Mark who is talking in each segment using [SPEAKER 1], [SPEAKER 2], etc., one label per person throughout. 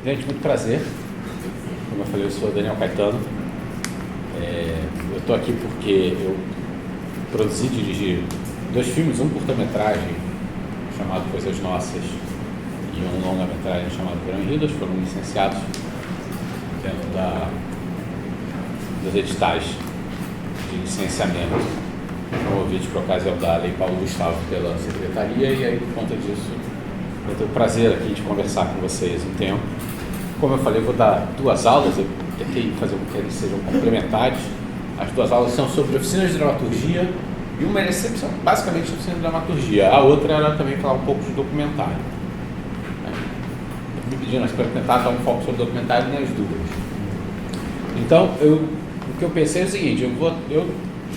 [SPEAKER 1] Gente, muito prazer. Como eu falei, eu sou Daniel Caetano. Eu estou aqui porque eu produzi e dirigi 2 filmes, um curta-metragem chamado Coisas Nossas e um longa-metragem chamado Verão em Rio. Foram licenciados dentro dos editais de licenciamento promovidos por ocasião da Lei Paulo Gustavo pela Secretaria, e aí, por conta disso, eu tenho o prazer aqui de conversar com vocês um tempo. Como eu falei, eu vou dar 2 aulas, eu tentei fazer com que eles sejam complementares. As 2 aulas são sobre oficinas de dramaturgia, e uma era basicamente oficina de dramaturgia, a outra era também falar um pouco de documentário. Me pediram para tentar dar um foco sobre documentário nas duas. Então, o que eu pensei é o seguinte: eu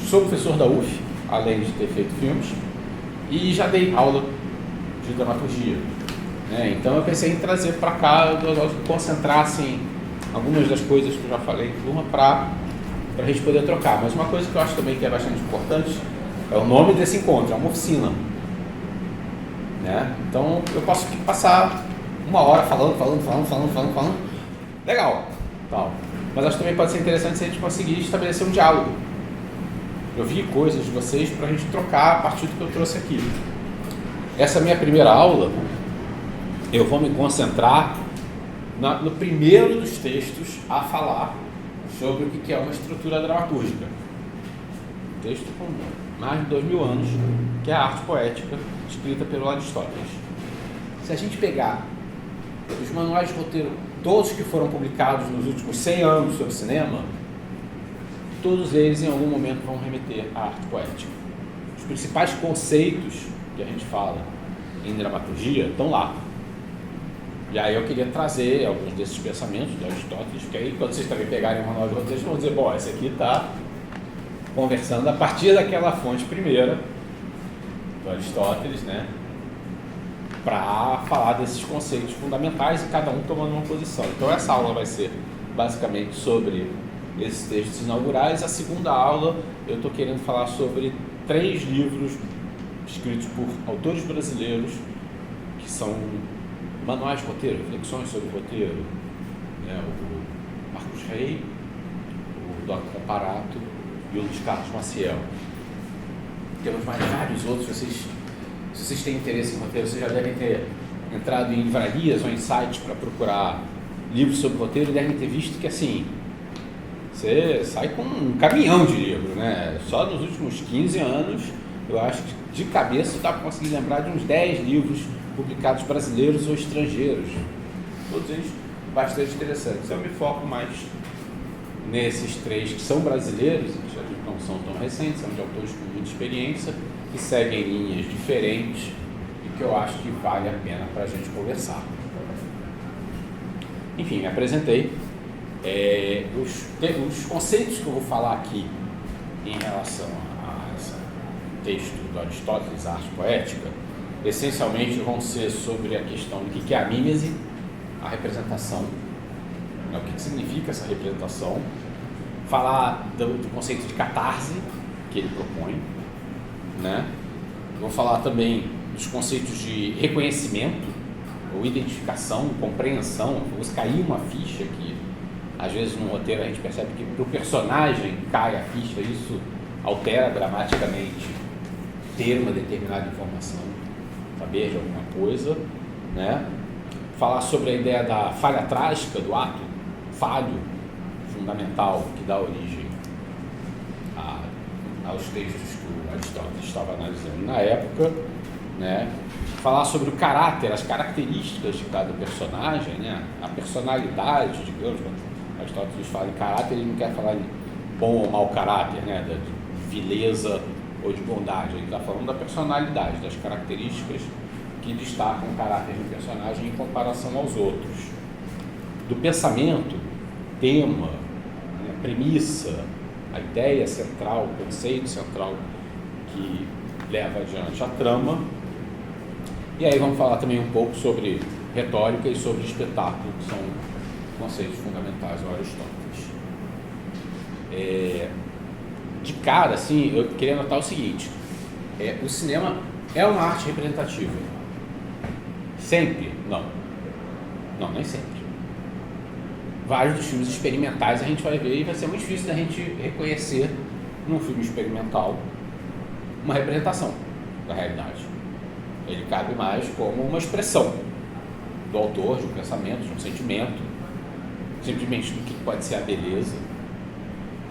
[SPEAKER 1] sou professor da UF, além de ter feito filmes, e já dei aula de dramaturgia. Então eu pensei em trazer para cá, concentrar assim, algumas das coisas que eu já falei em turma para a gente poder trocar. Mas uma coisa que eu acho também que é bastante importante é o nome desse encontro, é uma oficina. Então eu posso passar 1 hora falando, legal, tal. Mas acho que também pode ser interessante se a gente conseguir estabelecer um diálogo. Eu vi coisas de vocês para a gente trocar a partir do que eu trouxe aqui. Essa minha primeira aula, eu vou me concentrar no primeiro dos textos a falar sobre o que é uma estrutura dramatúrgica. Um texto com mais de 2000 anos, que é a arte poética, escrita pelo Aristóteles. Se a gente pegar os manuais de roteiro, todos que foram publicados nos últimos 100 anos sobre cinema, todos eles em algum momento vão remeter à arte poética. Os principais conceitos que a gente fala em dramaturgia estão lá. E aí eu queria trazer alguns desses pensamentos de Aristóteles, porque aí quando vocês também pegarem o manual de roteiro, vocês vão dizer, bom, esse aqui está conversando a partir daquela fonte primeira do Aristóteles, para falar desses conceitos fundamentais e cada um tomando uma posição. Então essa aula vai ser basicamente sobre esses textos inaugurais. A segunda aula eu estou querendo falar sobre 3 livros escritos por autores brasileiros, que são manuais de roteiro, reflexões sobre roteiro, o Marcos Rey, o Dr. Comparato e o Luiz Carlos Maciel. Temos mais vários outros. Se vocês têm interesse em roteiro, vocês já devem ter entrado em livrarias ou em sites para procurar livros sobre roteiro e devem ter visto que, assim, você sai com um caminhão de livros, Só nos últimos 15 anos, eu acho que de cabeça dá para conseguir lembrar de uns 10 livros publicados brasileiros ou estrangeiros, todos eles bastante interessantes. Eu me foco mais nesses 3 que são brasileiros, que já não são tão recentes, são de autores com muita experiência, que seguem linhas diferentes e que eu acho que vale a pena para a gente conversar. Enfim, me apresentei. Os conceitos que eu vou falar aqui em relação a esse texto do Aristóteles, a arte poética, essencialmente vão ser sobre a questão do que é a mímese, a representação, o que significa essa representação, falar do conceito de catarse que ele propõe, Vou falar também dos conceitos de reconhecimento ou identificação, compreensão. Vou cair uma ficha que às vezes no roteiro a gente percebe que para o personagem cai a ficha, isso altera dramaticamente ter uma determinada informação, saber de alguma coisa, Falar sobre a ideia da falha trágica do ato falho fundamental que dá origem aos textos que o Aristóteles estava analisando na época, Falar sobre o caráter, as características de cada personagem, a personalidade, digamos. Quando Aristóteles fala em caráter, ele não quer falar em bom ou mau caráter, de vileza ou de bondade. Ele está falando da personalidade, das características que destacam o caráter de um personagem em comparação aos outros. Do pensamento, tema, premissa, a ideia central, o conceito central que leva adiante a trama. E aí vamos falar também um pouco sobre retórica e sobre espetáculo, que são conceitos fundamentais do Aristóteles. De cara, assim, eu queria notar o seguinte: o cinema é uma arte representativa. Sempre? Não. Não, nem sempre. vários dos filmes experimentais a gente vai ver e vai ser muito difícil da gente reconhecer num filme experimental uma representação da realidade. Ele cabe mais como uma expressão do autor, de um pensamento, de um sentimento, simplesmente do que pode ser a beleza.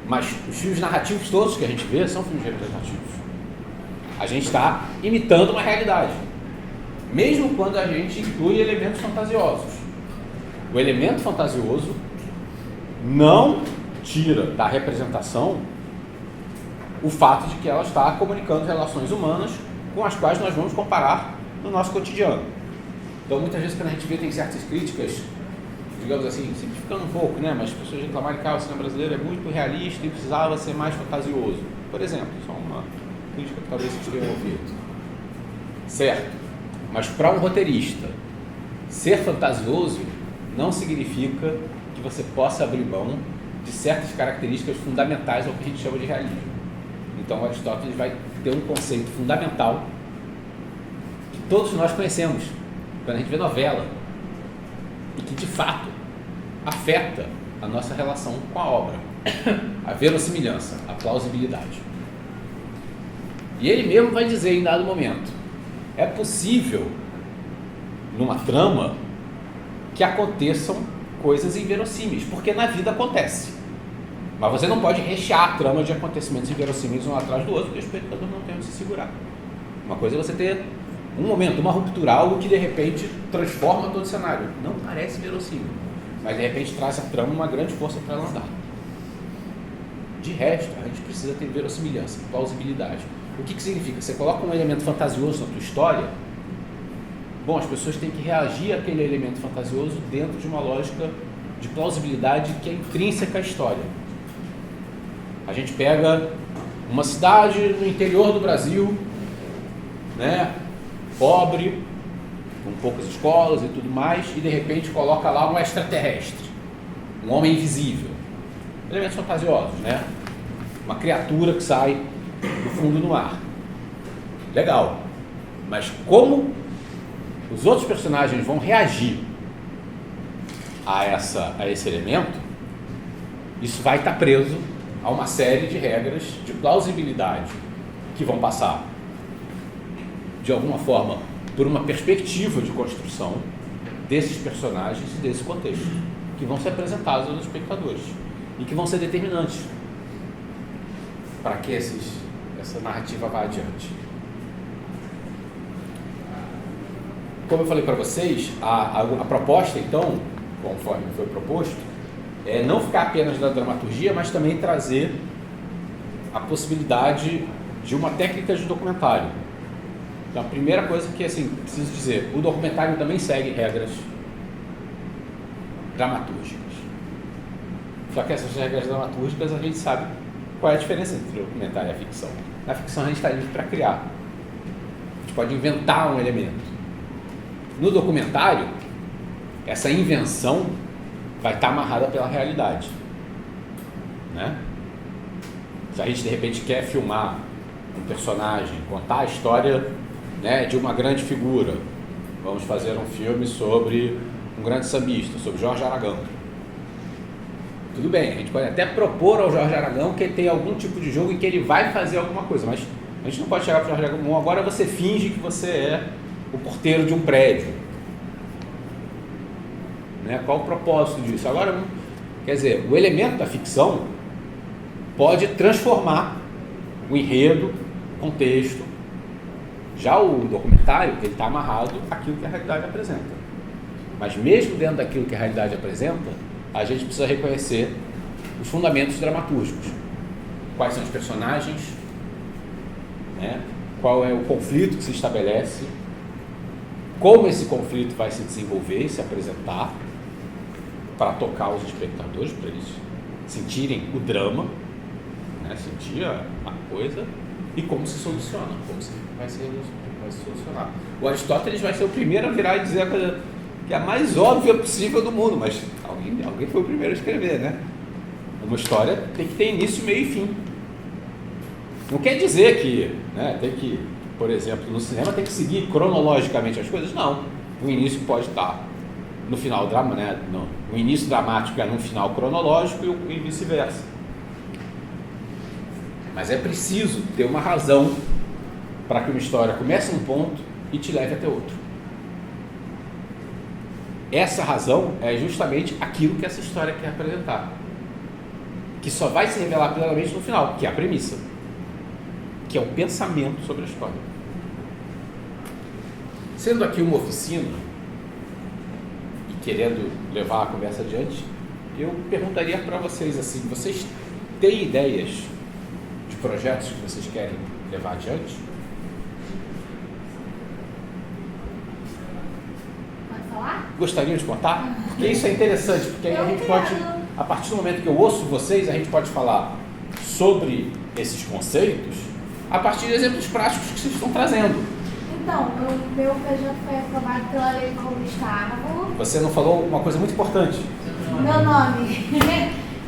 [SPEAKER 1] Mas os filmes narrativos todos que a gente vê são filmes representativos. A gente está imitando uma realidade, mesmo quando a gente inclui elementos fantasiosos. O elemento fantasioso não tira da representação o fato de que ela está comunicando relações humanas com as quais nós vamos comparar no nosso cotidiano. Então, muitas vezes, quando a gente vê, tem certas críticas, digamos assim, simplificando um pouco, né? Mas as pessoas reclamarem que o cinema brasileiro é muito realista e precisava ser mais fantasioso. Por exemplo, só uma crítica que talvez vocês tenham ouvido. Certo, mas para um roteirista, ser fantasioso não significa que você possa abrir mão de certas características fundamentais ao que a gente chama de realismo. Então, Aristóteles vai ter um conceito fundamental que todos nós conhecemos quando a gente vê novela e que, de fato, afeta a nossa relação com a obra, a verossimilhança, a plausibilidade. E ele mesmo vai dizer em dado momento, é possível, numa trama, que aconteçam coisas inverossímeis, porque na vida acontece. Mas você não pode rechear a trama de acontecimentos inverossímeis um atrás do outro, porque o espectador não tem onde se segurar. Uma coisa é você ter um momento, uma ruptura, algo que de repente transforma todo o cenário. Não parece verossímil, mas de repente traz a trama uma grande força para ela andar. De resto, a gente precisa ter verossimilhança, plausibilidade. O que significa? Você coloca um elemento fantasioso na tua história, bom, as pessoas têm que reagir àquele elemento fantasioso dentro de uma lógica de plausibilidade que é intrínseca à história. A gente pega uma cidade no interior do Brasil, né, pobre, com poucas escolas e tudo mais, e de repente coloca lá um extraterrestre, um homem invisível. Elementos fantasiosos, né? Uma criatura que sai do fundo do mar. Legal. Mas como os outros personagens vão reagir a esse elemento, isso vai estar preso a uma série de regras de plausibilidade que vão passar, de alguma forma, por uma perspectiva de construção desses personagens e desse contexto, que vão ser apresentados aos espectadores e que vão ser determinantes para que essa narrativa vá adiante. Como eu falei para vocês, a proposta, então, conforme foi proposto, é não ficar apenas na dramaturgia, mas também trazer a possibilidade de uma técnica de documentário. Então, a primeira coisa que, assim, preciso dizer, o documentário também segue regras dramatúrgicas. Só que essas regras dramatúrgicas, a gente sabe qual é a diferença entre o documentário e a ficção. Na ficção, a gente está livre para criar. A gente pode inventar um elemento. No documentário, essa invenção vai estar amarrada pela realidade, né? Se a gente de repente quer filmar um personagem, contar a história, né, de uma grande figura, vamos fazer um filme sobre um grande sambista, sobre Jorge Aragão. Tudo bem, a gente pode até propor ao Jorge Aragão que ele tem algum tipo de jogo em que ele vai fazer alguma coisa, mas a gente não pode chegar para o Jorge Aragão, agora você finge que você é o porteiro de um prédio. Né? Qual o propósito disso? Agora, quer dizer, o elemento da ficção pode transformar o enredo, o contexto. Já o documentário, ele está amarrado àquilo que a realidade apresenta. Mas mesmo dentro daquilo que a realidade apresenta, a gente precisa reconhecer os fundamentos dramatúrgicos. Quais são os personagens, né? Qual é o conflito que se estabelece, como esse conflito vai se desenvolver e se apresentar para tocar os espectadores, para eles sentirem o drama, né? Sentir a coisa, e como se soluciona, como se vai se solucionar. O Aristóteles vai ser o primeiro a virar e dizer a coisa que é a mais óbvia possível do mundo, mas alguém foi o primeiro a escrever, né? Uma história tem que ter início, meio e fim. Não quer dizer que, né, tem que, por exemplo, no cinema tem que seguir cronologicamente as coisas, não. O início pode estar no final, né, no início dramático é num final cronológico e vice-versa. Mas é preciso ter uma razão para que uma história comece num ponto e te leve até outro. Essa razão é justamente aquilo que essa história quer apresentar, que só vai se revelar plenamente no final, que é a premissa, que é o pensamento sobre a história. Sendo aqui uma oficina e querendo levar a conversa adiante, eu perguntaria para vocês assim: vocês têm ideias de projetos que vocês querem levar adiante?
[SPEAKER 2] Pode falar?
[SPEAKER 1] Gostariam de contar? Porque isso é interessante, porque aí a gente pode, a partir do momento que eu ouço vocês, a gente pode falar sobre esses conceitos a partir de exemplos práticos que vocês estão trazendo.
[SPEAKER 2] Então, o meu projeto foi aprovado pela Lei Paulo Gustavo.
[SPEAKER 1] Você não falou uma coisa muito importante.
[SPEAKER 2] Meu nome.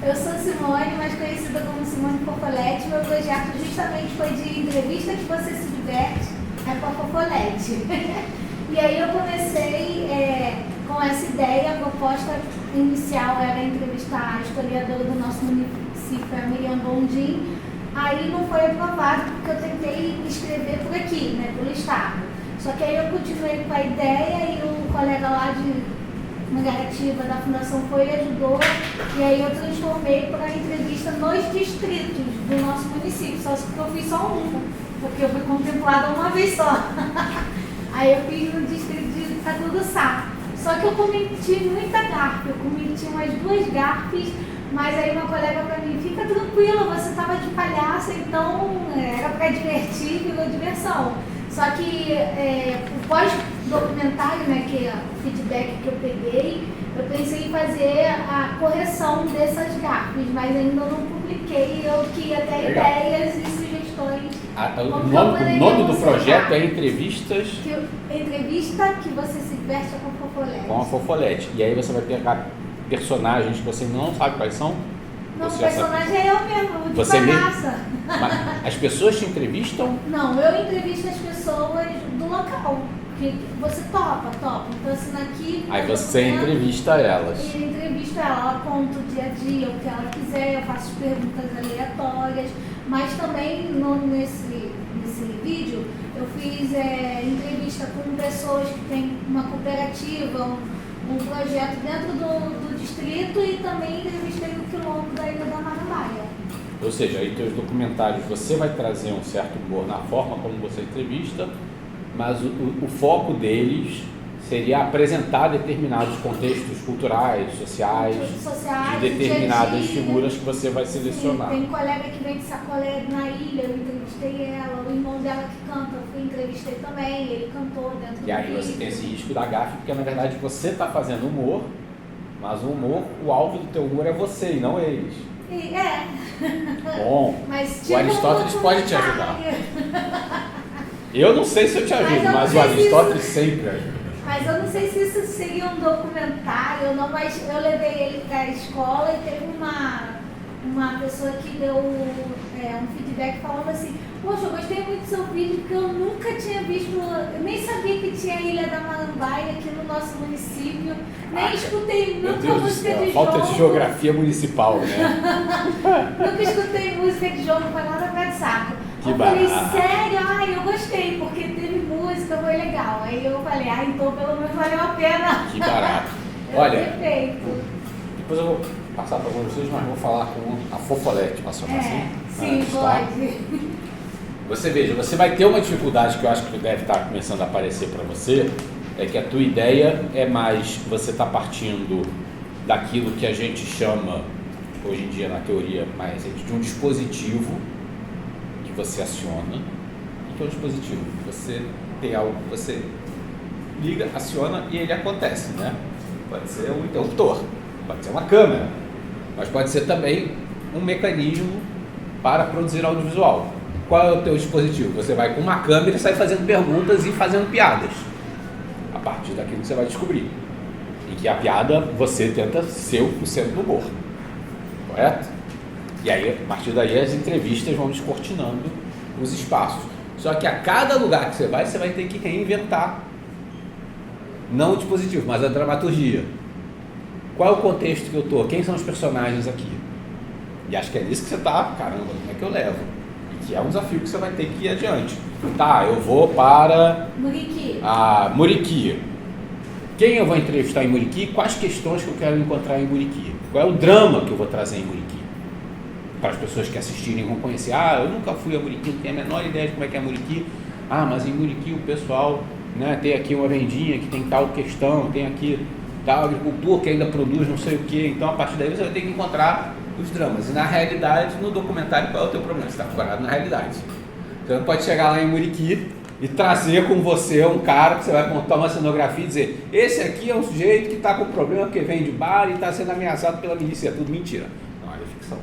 [SPEAKER 2] Eu sou Simone, mais conhecida como Simone Fofolete. Meu projeto justamente foi de entrevista que você se diverte com a Fofolete. E aí eu comecei com essa ideia. A proposta inicial era entrevistar a historiadora do nosso município, a Miriam Bondim. Aí não foi aprovado porque eu tentei escrever por aqui, né, pelo estado. Só que aí eu continuei com a ideia e o colega lá de negativa da Fundação Folha ajudou, e aí eu transformei para entrevista nos distritos do nosso município, só que eu fiz só uma, porque eu fui contemplada uma vez só. Aí eu fiz no distrito de Caturuçá. Só que eu cometi muita gafe, eu cometi umas 2 gafes, mas aí uma colega para mim: fica tranquila, você estava de palhaça, então era para divertir, virou diversão. Só que o pós-documentário, né, que é o feedback que eu peguei, eu pensei em fazer a correção dessas gafes, mas ainda não publiquei. Eu queria ter ideias e sugestões.
[SPEAKER 1] O nome do projeto é Entrevistas...
[SPEAKER 2] Entrevista que você se diverte com a Fofolete.
[SPEAKER 1] Com a Fofolete. E aí você vai pegar personagens que você não sabe quais são?
[SPEAKER 2] Não, o personagem é eu mesmo, de
[SPEAKER 1] você
[SPEAKER 2] palhaça.
[SPEAKER 1] Mas as pessoas te entrevistam?
[SPEAKER 2] Não, eu entrevisto as pessoas do local. Que você topa. Então, assim, aqui...
[SPEAKER 1] Aí você entrevista elas.
[SPEAKER 2] E entrevista ela conta o dia a dia, o que ela quiser, eu faço perguntas aleatórias. Mas também nesse vídeo eu fiz entrevista com pessoas que têm uma cooperativa, um projeto dentro do distrito, e também entrevistei no quilombo da Ilha da Marambaia.
[SPEAKER 1] Ou seja, aí teus documentários você vai trazer um certo humor na forma como você entrevista, mas o foco deles seria apresentar determinados contextos culturais, sociais, de determinadas figuras que você vai selecionar.
[SPEAKER 2] Sim, tem colega que vem de Sacolé na ilha, eu entrevistei ela, o irmão dela que canta, eu entrevistei também, ele cantou dentro do vídeo.
[SPEAKER 1] E aí você tem esse risco da gafe, porque na verdade você está fazendo humor, mas o humor, o alvo do teu humor é você e não eles. Bom,
[SPEAKER 2] mas,
[SPEAKER 1] o Aristóteles pode te ajudar. Eu não sei se eu te ajudo, mas o Aristóteles sempre ajuda.
[SPEAKER 2] Mas eu não sei se isso seria um documentário ou não, mas eu levei ele para a escola e teve uma pessoa que deu um feedback falando assim: poxa, eu gostei muito do seu vídeo, porque eu nunca tinha visto, eu nem sabia que tinha a Ilha da Marambaia aqui no nosso município, nem escutei nunca música de jogo.
[SPEAKER 1] Falta de geografia municipal, né?
[SPEAKER 2] Nunca escutei música de jogo, foi lá na Praia de Saco.
[SPEAKER 1] Que
[SPEAKER 2] falei:
[SPEAKER 1] barato.
[SPEAKER 2] sério? Eu gostei, porque teve música, foi legal. Aí eu falei: então pelo menos valeu a pena.
[SPEAKER 1] Que barato. Olha,
[SPEAKER 2] Perfeito.
[SPEAKER 1] Depois eu vou passar para vocês, mas vou falar com a Fofolete, posso chamar assim?
[SPEAKER 2] Sim, pode.
[SPEAKER 1] Você veja, você vai ter uma dificuldade que eu acho que deve estar começando a aparecer para você, é que a tua ideia é mais, você está partindo daquilo que a gente chama, hoje em dia na teoria mais recente, de um dispositivo que você aciona. O que é um dispositivo? Você tem algo que você liga, aciona e ele acontece, né? Pode ser um interruptor, pode ser uma câmera, mas pode ser também um mecanismo para produzir audiovisual. Qual é o teu dispositivo? Você vai com uma câmera e sai fazendo perguntas e fazendo piadas, a partir daquilo que você vai descobrir. E que a piada você tenta ser o centro do humor, correto? E aí, a partir daí, as entrevistas vão descortinando os espaços. Só que a cada lugar que você vai ter que reinventar Não o dispositivo, mas a dramaturgia. Qual é o contexto que eu tô? Quem são os personagens aqui? E acho que é nisso que você tá, caramba, como é que eu levo? E que é um desafio que você vai ter que ir adiante. Tá, eu vou para Muriqui. Quem eu vou entrevistar em Muriqui? Quais questões que eu quero encontrar em Muriqui? Qual é o drama que eu vou trazer em Muriqui? Para as pessoas que assistirem vão conhecer. Eu nunca fui a Muriqui, não tenho a menor ideia de como é que é Muriqui. Mas em Muriqui o pessoal, né, tem aqui uma vendinha que tem tal questão, tem aqui tal agricultor que ainda produz não sei o que. Então a partir daí você vai ter que encontrar os dramas. E na realidade, no documentário, qual é o teu problema? Você está focado na realidade. Então você pode chegar lá em Muriqui e trazer com você um cara que você vai montar uma cenografia e dizer: esse aqui é um sujeito que está com problema porque vem de bar e está sendo ameaçado pela milícia. É tudo mentira. Não, é ficção.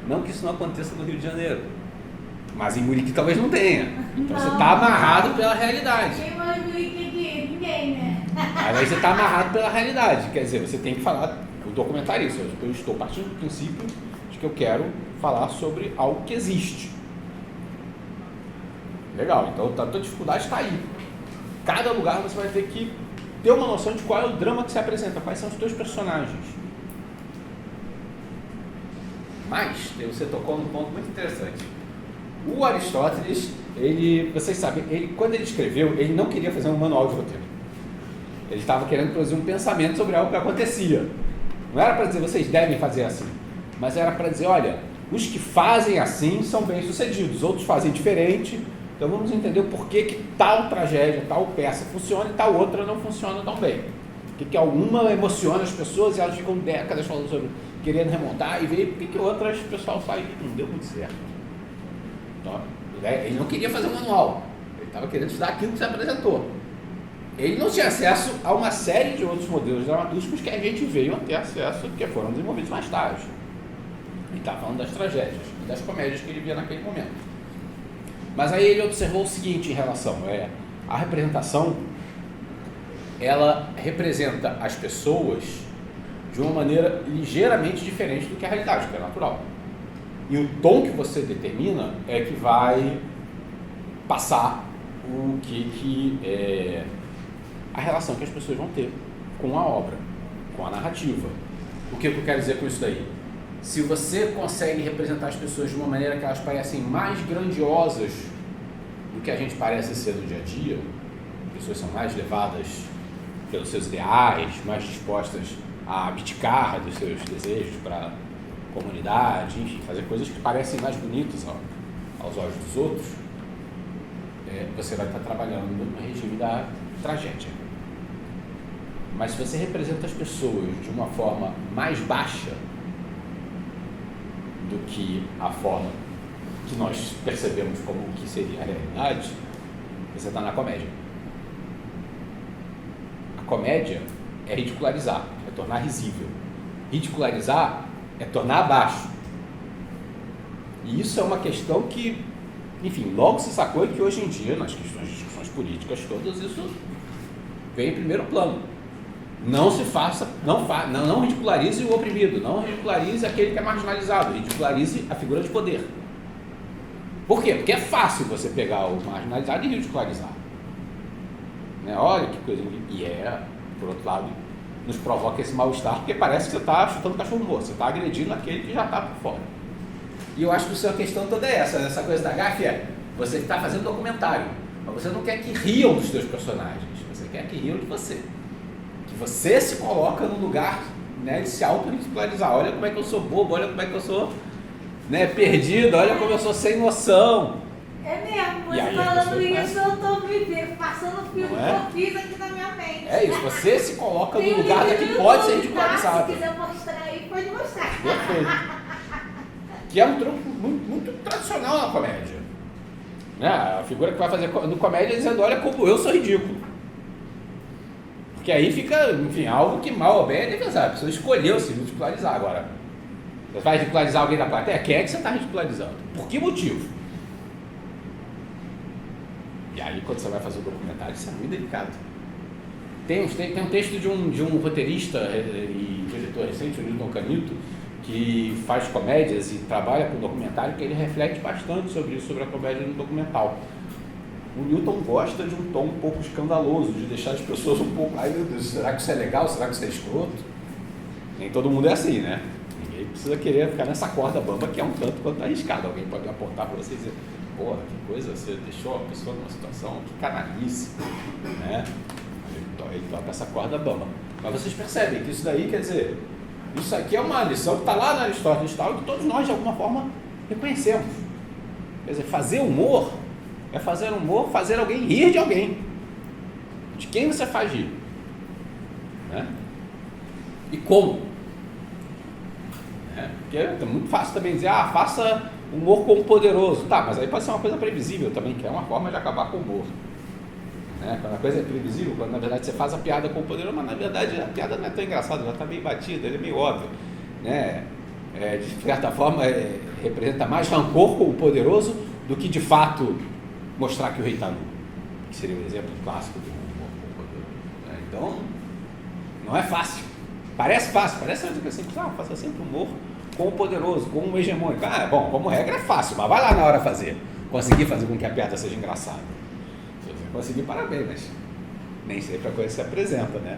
[SPEAKER 1] Não que isso não aconteça no Rio de Janeiro, mas em Muriqui talvez não tenha. Então você está amarrado pela realidade.
[SPEAKER 2] Quem mora em Muriqui aqui? Ninguém, né?
[SPEAKER 1] Aí você está amarrado pela realidade. Quer dizer, você tem que falar, o documentarista, eu estou partindo do princípio de que eu quero falar sobre algo que existe. Legal, então a tua dificuldade está aí. Cada lugar você vai ter que ter uma noção de qual é o drama que se apresenta, quais são os teus personagens. Mas, você tocou num ponto muito interessante. O Aristóteles, vocês sabem, quando ele escreveu, ele não queria fazer um manual de roteiro. Ele estava querendo produzir um pensamento sobre algo que acontecia. Não era para dizer, vocês devem fazer assim, mas era para dizer, olha, os que fazem assim são bem-sucedidos, outros fazem diferente. Então vamos entender o porquê que tal tragédia, tal peça funciona e tal outra não funciona tão bem. Que alguma emociona as pessoas e elas ficam décadas falando sobre querendo remontar e ver porque que outras o pessoal sai e não deu muito certo. Então, ele não queria fazer um manual, ele estava querendo estudar aquilo que se apresentou. Ele não tinha acesso a uma série de outros modelos dramatúrgicos que a gente veio a ter acesso, que foram desenvolvidos mais tarde. Ele estava falando das tragédias e das comédias que ele via naquele momento. Mas aí ele observou o seguinte em relação, a representação, ela representa as pessoas de uma maneira ligeiramente diferente do que a realidade, que é natural. E o tom que você determina é que vai passar a relação que as pessoas vão ter com a obra, com a narrativa. O que eu quero dizer com isso daí? Se você consegue representar as pessoas de uma maneira que elas parecem mais grandiosas do que a gente parece ser no dia a dia, as pessoas são mais levadas pelos seus ideais, mais dispostas a abdicar dos seus desejos para a comunidade, enfim, fazer coisas que parecem mais bonitas aos olhos dos outros, você vai estar trabalhando no regime da tragédia. Mas se você representa as pessoas de uma forma mais baixa do que a forma que nós percebemos como o que seria a realidade, você está na comédia. A comédia é ridicularizar, é tornar risível. Ridicularizar é tornar abaixo. E isso é uma questão que, enfim, logo se sacou que hoje em dia, nas questões de discussões políticas todas, isso vem em primeiro plano. Não se faça, não ridicularize o oprimido, não ridicularize aquele que é marginalizado, ridicularize a figura de poder. Por quê? Porque é fácil você pegar o marginalizado e ridicularizar. Né? Olha que coisa. E por outro lado, nos provoca esse mal-estar, porque parece que você está chutando cachorro morto, você está agredindo aquele que já está por fora. E eu acho que a sua questão toda é essa coisa da gafe você está fazendo documentário, mas você não quer que riam dos seus personagens, você quer que riam de você. Que você se coloca no lugar, né, de se auto-ridicularizar. Olha como é que eu sou bobo, olha como é que eu sou, né, perdido, olha como eu sou sem noção.
[SPEAKER 2] É mesmo, você falando isso, eu estou passando o filme que eu fiz aqui na minha mente.
[SPEAKER 1] É isso, você se coloca no lugar que pode ser ridicularizado.
[SPEAKER 2] Se quiser mostrar aí, pode mostrar.
[SPEAKER 1] Perfeito. Que é um truque muito tradicional na comédia. Né? A figura que vai fazer no comédia dizendo, olha como eu sou ridículo. Porque aí fica, enfim, algo que mal ou bem é defensável. A pessoa escolheu se ridicularizar. Agora, você vai ridicularizar alguém da plateia? Quem é que você está ridicularizando? Por que motivo? E aí, quando você vai fazer o documentário, isso é muito delicado. Tem um texto de um roteirista e diretor recente, o Newton Canito, que faz comédias e trabalha com documentário, que ele reflete bastante sobre isso, sobre a comédia no documental. O Newton gosta de um tom um pouco escandaloso, de deixar as pessoas um pouco... Ai, meu Deus, será que isso é legal? Será que isso é escroto? Nem todo mundo é assim, né? Ninguém precisa querer ficar nessa corda bamba que é um tanto quanto arriscado. Alguém pode apontar para você e dizer, porra, que coisa, você deixou a pessoa numa situação, que canalice, né? Ele toca essa corda bamba. Mas vocês percebem que isso daí, quer dizer, isso aqui é uma lição que está lá na Aristóteles e tal, que todos nós, de alguma forma, reconhecemos. Quer dizer, fazer humor é fazer humor, fazer alguém rir de alguém. De quem você faz rir? Né? E como? Porque é muito fácil também dizer, faça humor com o poderoso. Tá, mas aí pode ser uma coisa previsível também, que é uma forma de acabar com o humor. Né? Quando a coisa é previsível, quando na verdade você faz a piada com o poderoso, mas na verdade a piada não é tão engraçada, já está meio batida, ele é meio óbvio. Né? De certa forma, representa mais rancor com o poderoso do que de fato mostrar que o rei está nu, que seria o exemplo clássico do humor com o poderoso. Então, não é fácil. Parece fácil, parece uma coisa simples. Faça sempre humor com o poderoso, com o hegemônico. Bom, como regra é fácil, mas vai lá na hora fazer. Conseguir fazer com que a piada seja engraçada. Se você conseguir, parabéns, mas nem sempre a coisa se apresenta, né?